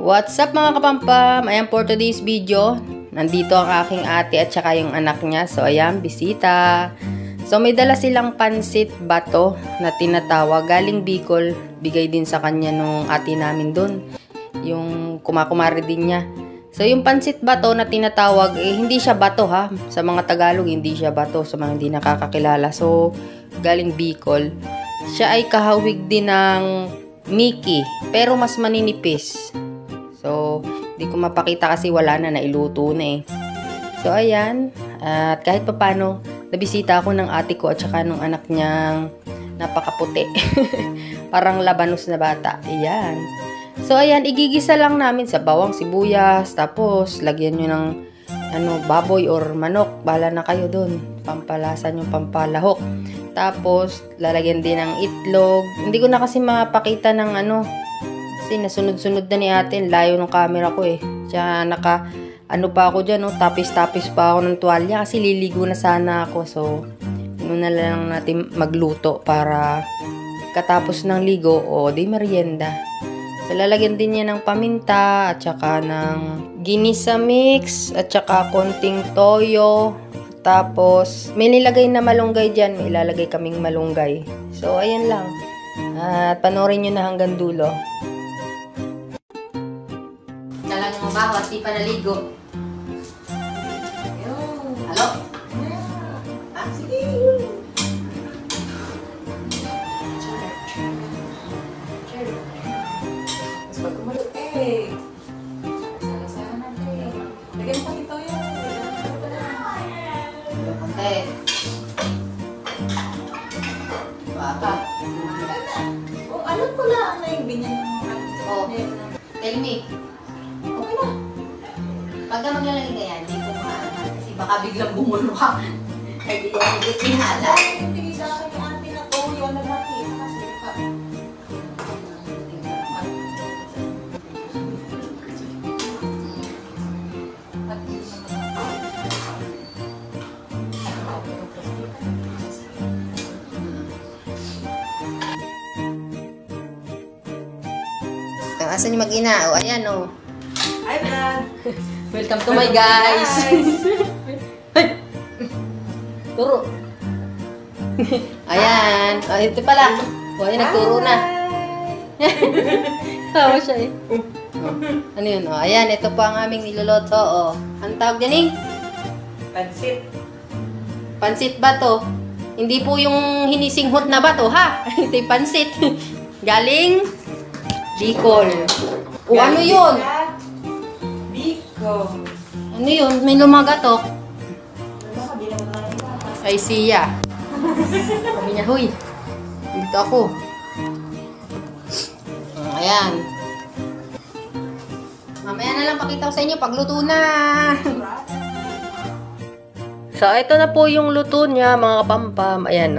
What's up mga kapampam? Ayan for today's video. Nandito ang aking ate at saka yung anak niya. So ayan, bisita. So may dala silang pansit bato na tinatawag. Galing Bicol. Bigay din sa kanya nung ate namin dun. Yung kumakumari din niya. So yung pansit bato na tinatawag, hindi siya bato ha. Sa mga Tagalog, hindi siya bato. Sa mga hindi nakakakilala. So galing Bicol. Siya ay kahawig din ng Mickey. Pero mas maninipis. So, hindi ko mapakita kasi wala na, nailuto na eh. So, ayan. At kahit papano, nabisita ako ng ate ko at saka nung anak niyang napakaputi. Parang labanos na bata. Ayan. So, ayan. Igigisa lang namin sa bawang sibuyas. Tapos, lagyan nyo ng baboy or manok. Bahala na kayo dun. Pampalasan yung pampalahok. Tapos, lalagyan din ng itlog. Hindi ko na kasi mapakita ng kasi nasunod-sunod na ni ate, layo ng camera ko eh. Siya pa ako dyan, tapis-tapis pa ako ng tuwalya kasi liligo na sana ako. So, muna lang natin magluto para katapos ng ligo, di merienda. So, lalagyan din niya ng paminta at saka ng ginisa mix at saka konting toyo. Tapos, may nilagay na malunggay dyan. May ilalagay kaming malunggay. So, ayan lang. At panoorin nyo na hanggang dulo. Talagang mabaho at di pa naligo. Halo? Sige. Mas pagkumulot Salasara natin. Lagyan mo pakito yan. Okay. Baka. Alam ko lang na yung binyan ng tell me. Okay na. Pagka maglalagay ka yan, hindi ko maalam. Kasi baka biglang bumulo ka. Hindi yan hindi pinala. Hindi sa akin yung ate na to. Yung nagmakita kasi pa. Asan yung mag-ina? Ayan Hi vlog! Welcome to my guys! Turo! Ayan! Ito pala! Ayan, nagturo na! Tawa siya eh! Ano yun? Ayan, ito po ang aming niluluto. Ang tawag dyan eh? Pansit! Pansit bato. Hindi po yung hinisinghot na bato ha! Ito yung pansit. Galing Bicol. Ano yun? Bicol. Ano yun? May lumagatok. Ay, siya. Sabi niya, huy. Dito ako. Ayan. Mamaya na lang pakita ko sa inyo pagluto na. So, ito na po yung luto niya, mga kapampam. Ayan,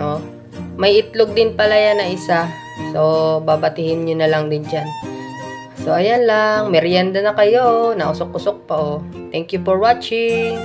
May itlog din pala yan na isa. So, babatihin nyo na lang din dyan. So, ayan lang. Merienda na kayo. Nausok-usok pa, Thank you for watching.